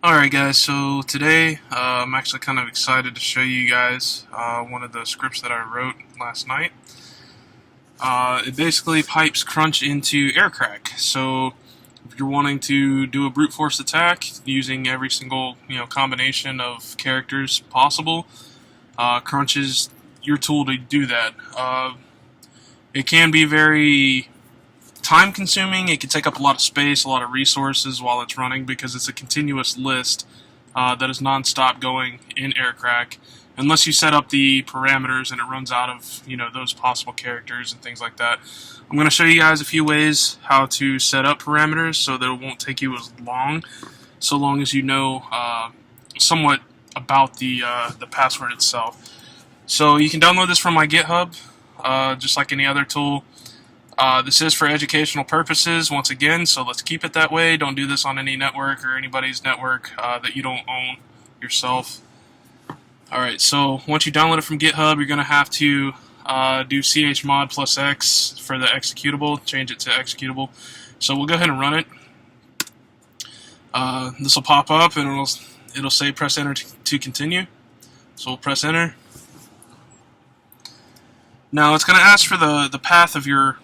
Alright guys, so today I'm actually kind of excited to show you guys one of the scripts that I wrote last night. It basically pipes Crunch into Aircrack. So if you're wanting to do a brute force attack using every single combination of characters possible, Crunch is your tool to do that. It can be very time consuming. It can take up a lot of space, a lot of resources while it's running because it's a continuous list that is non-stop going in Aircrack unless you set up the parameters and it runs out of those possible characters and things like that. I'm going to show you guys a few ways how to set up parameters so that it won't take you as long, so long as you know somewhat about the password itself. So you can download this from my GitHub, just like any other tool. This is for educational purposes, once again, so let's keep it that way. Don't do this on any network or anybody's network that you don't own yourself. Alright, so once you download it from GitHub, you're going to have to do chmod plus X for the executable, change it to executable. So we'll go ahead and run it. This will pop up and it'll say press enter to continue. So we'll press enter. Now it's going to ask for the path of your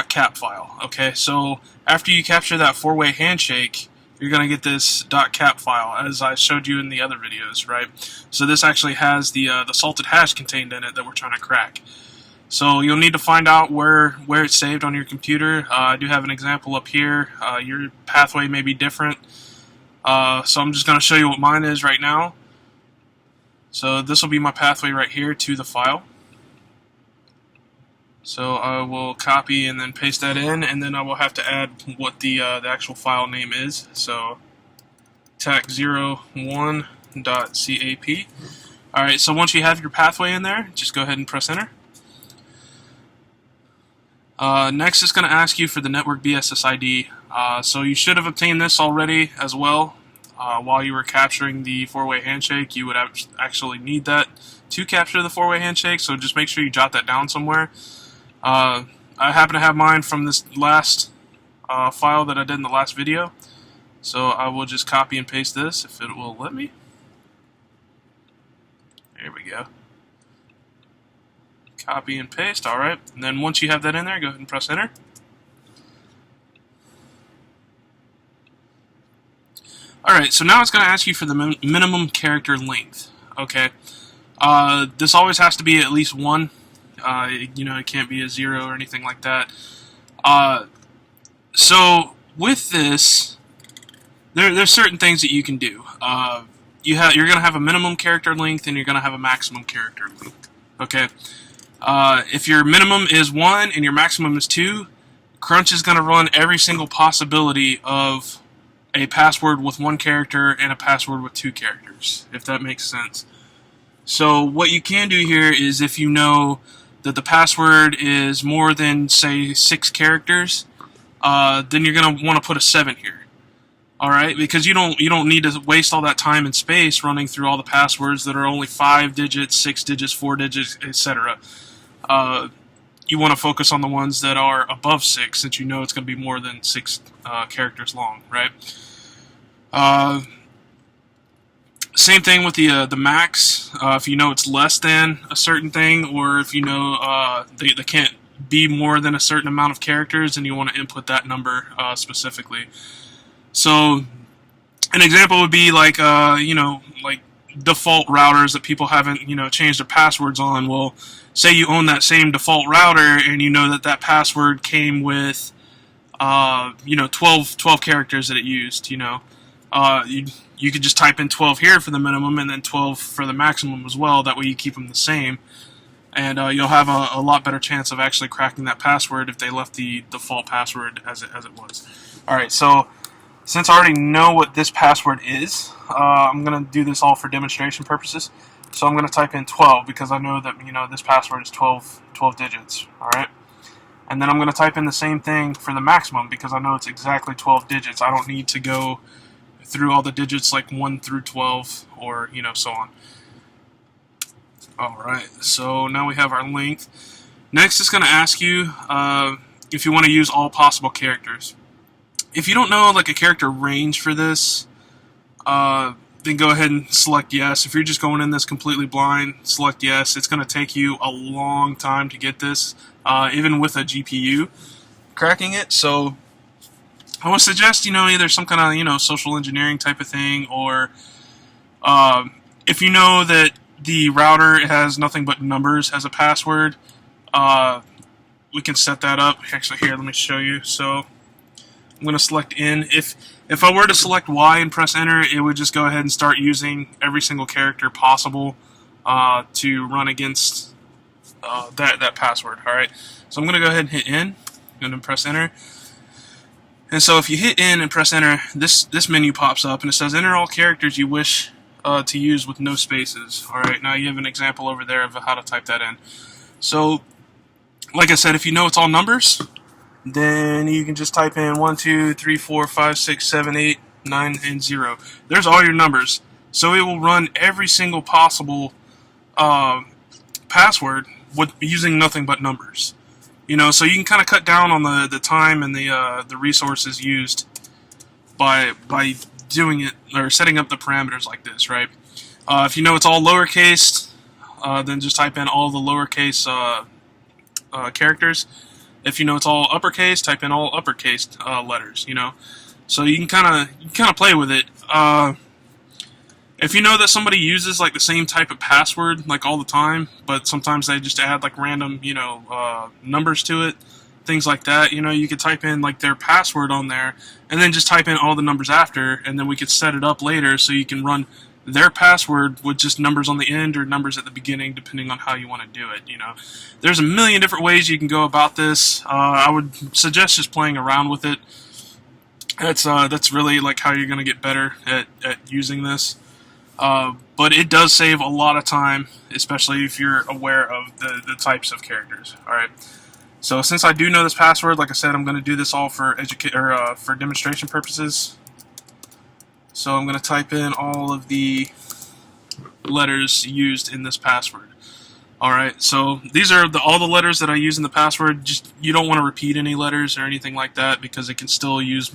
.cap file. Okay, so after you capture that four-way handshake, you're going to get this .cap file, as I showed you in the other videos, right? So this actually has the salted hash contained in it that we're trying to crack. So you'll need to find out where it's saved on your computer. I do have an example up here. Your pathway may be different, so I'm just going to show you what mine is right now. So this will be my pathway right here to the file. So I will copy and then paste that in, and then I will have to add what the actual file name is. So tac01.cap. Alright, so once you have your pathway in there, just go ahead and press enter. Next it's going to ask you for the network BSSID. So you should have obtained this already as well. While you were capturing the four-way handshake, you would actually need that to capture the four-way handshake, so just make sure you jot that down somewhere. I happen to have mine from this last file that I did in the last video, so I will just copy and paste this if it will let me. There we go. Copy and paste, alright. And then once you have that in there, go ahead and press enter. Alright, so now it's going to ask you for the minimum character length. Okay. This always has to be at least 1. It can't be a 0 or anything like that. So with this, there's certain things that you can do. You're going to have a minimum character length and you're going to have a maximum character length. Okay. If your minimum is 1 and your maximum is 2, Crunch is going to run every single possibility of a password with 1 character and a password with 2 characters, if that makes sense. So what you can do here is, if you know that the password is more than, say, 6 characters, then you're going to want to put a 7 here. Alright, because you don't need to waste all that time and space running through all the passwords that are only 5 digits, 6 digits, 4 digits, etc. You want to focus on the ones that are above 6, since you know it's going to be more than 6 characters long, right? Same thing with the max. If you know it's less than a certain thing, or if you know they can't be more than a certain amount of characters, and you want to input that number specifically. So an example would be like like default routers that people haven't changed their passwords on. Well, say you own that same default router and you know that password came with 12 characters that it used. You could just type in 12 here for the minimum and then 12 for the maximum as well. That way you keep them the same, and you'll have a lot better chance of actually cracking that password if they left the default password as it was. Alright, so since I already know what this password is, I'm going to do this all for demonstration purposes. So I'm going to type in 12 because I know that this password is 12 digits. Alright, and then I'm going to type in the same thing for the maximum because I know it's exactly 12 digits. I don't need to go through all the digits like 1 through 12 or so on. Alright, so now we have our length. Next it's going to ask you if you want to use all possible characters. If you don't know like a character range for this, then go ahead and select yes. If you're just going in this completely blind, select yes. It's going to take you a long time to get this, even with a GPU cracking it. So I would suggest, either some kind of, social engineering type of thing, or if you know that the router has nothing but numbers as a password, we can set that up. Actually, here, let me show you. So I'm going to select in. If I were to select Y and press enter, it would just go ahead and start using every single character possible to run against that password. All right. So I'm going to go ahead and hit in and then press enter. And so if you hit in and press enter, this menu pops up and it says enter all characters you wish to use with no spaces. All right. Now you have an example over there of how to type that in. So, like I said, if you know it's all numbers, then you can just type in 1, 2, 3, 4, 5, 6, 7, 8, 9, and 0. There's all your numbers. So it will run every single possible password with using nothing but numbers. So you can kind of cut down on the time and the resources used by doing it or setting up the parameters like this, right? If you know it's all lowercase, then just type in all the lowercase characters. If you know it's all uppercase, type in all uppercase letters. So you can kind of play with it. If you know that somebody uses like the same type of password like all the time, but sometimes they just add like random numbers to it, things like that, you could type in like their password on there and then just type in all the numbers after, and then we could set it up later so you can run their password with just numbers on the end or numbers at the beginning, depending on how you want to do it. There's a million different ways you can go about this. I would suggest just playing around with it. That's really like how you're going to get better at using this. But it does save a lot of time, especially if you're aware of the types of characters. All right. So since I do know this password, like I said, I'm going to do this all for for demonstration purposes. So I'm going to type in all of the letters used in this password. Alright, so these are all the letters that I use in the password. Just you don't want to repeat any letters or anything like that, because it can still use,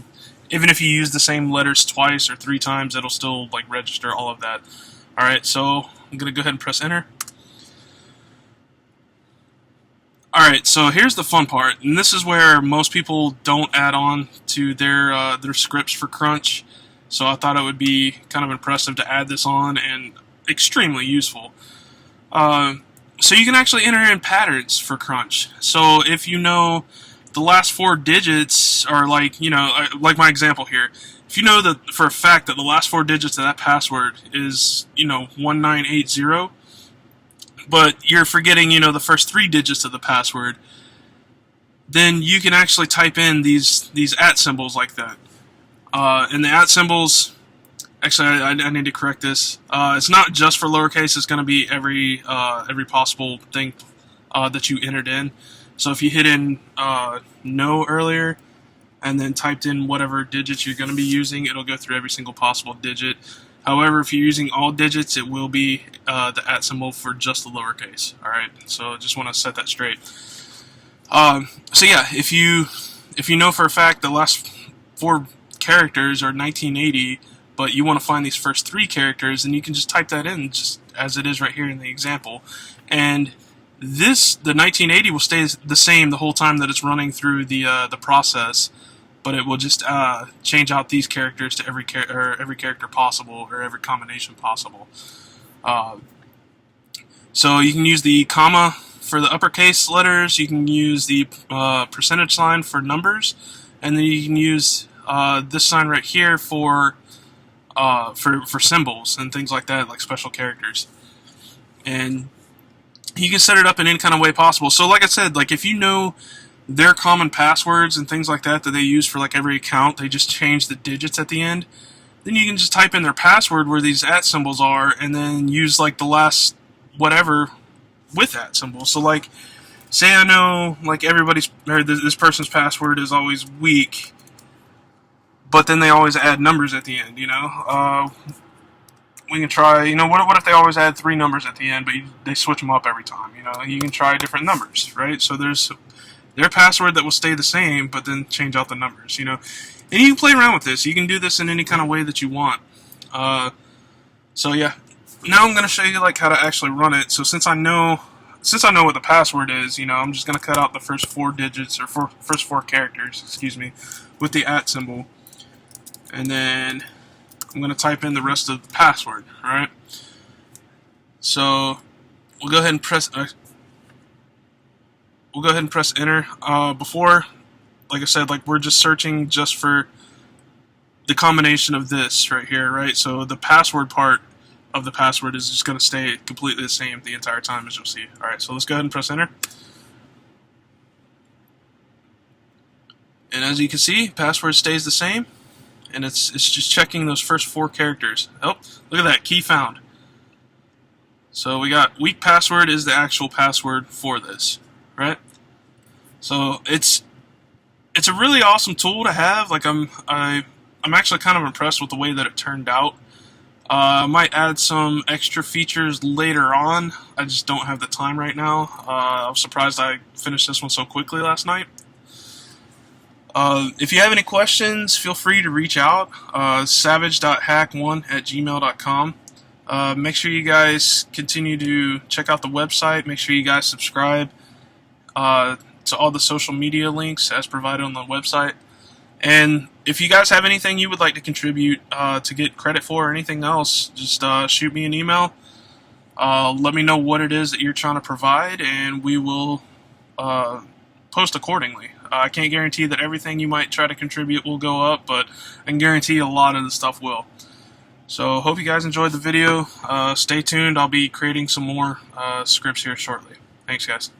even if you use the same letters twice or 3 times, it'll still like register all of that. Alright, so I'm going to go ahead and press enter. Alright, so here's the fun part, and this is where most people don't add on to their scripts for Crunch. So I thought it would be kind of impressive to add this on, and extremely useful. So you can actually enter in patterns for Crunch. So if you know the last 4 digits are like my example here. If you know that for a fact that the last 4 digits of that password is 1980, but you're forgetting the first 3 digits of the password, then you can actually type in these @ symbols like that. And the @ symbols, actually, I need to correct this. It's not just for lowercase. It's going to be every possible thing that you entered in. So if you hit in no earlier and then typed in whatever digits you're going to be using, it'll go through every single possible digit. However, if you're using all digits, it will be the @ symbol for just the lowercase. All right. So just want to set that straight. So yeah, if you know for a fact the last 4 characters are 1980, but you want to find these first 3 characters, and you can just type that in just as it is right here in the example, and the 1980 will stay the same the whole time that it's running through the process, but it will just change out these characters to every character possible, or every combination possible. So you can use the comma for the uppercase letters, you can use the percentage sign for numbers, and then you can use this sign right here for symbols and things like that, like special characters. And you can set it up in any kind of way possible. So like I said, like if you know their common passwords and things like that they use for like every account, they just change the digits at the end, then you can just type in their password where these @ symbols are, and then use like the last whatever with that symbol. So like, say I know like this person's password is always weak, but then they always add numbers at the end, we can try, what if they always add 3 numbers at the end, but they switch them up every time, you can try different numbers, right? So there's their password that will stay the same, but then change out the numbers, and you can play around with this. You can do this in any kind of way that you want. So yeah, now I'm gonna show you like how to actually run it. So since I know what the password is, I'm just gonna cut out the first 4 digits or first 4 characters, excuse me, with the @ symbol, and then I'm gonna type in the rest of the password. All right. So we'll go ahead and press. Enter. Before, like I said, like we're just searching just for the combination of this right here, right? So the password part of the password is just going to stay completely the same the entire time, as you'll see. All right, so let's go ahead and press enter. And as you can see, password stays the same, and it's just checking those first 4 characters. Oh, look at that, key found. So we got weak password is the actual password for this, right? So it's a really awesome tool to have. Like I'm actually kind of impressed with the way that it turned out. I might add some extra features later on. I just don't have the time right now. I was surprised I finished this one so quickly last night. If you have any questions, feel free to reach out. savage.hack1@gmail.com. Make sure you guys continue to check out the website. Make sure you guys subscribe to all the social media links as provided on the website. And if you guys have anything you would like to contribute to get credit for or anything else, just shoot me an email. Let me know what it is that you're trying to provide, and we will post accordingly. I can't guarantee that everything you might try to contribute will go up, but I can guarantee a lot of the stuff will. So hope you guys enjoyed the video. Stay tuned. I'll be creating some more scripts here shortly. Thanks, guys.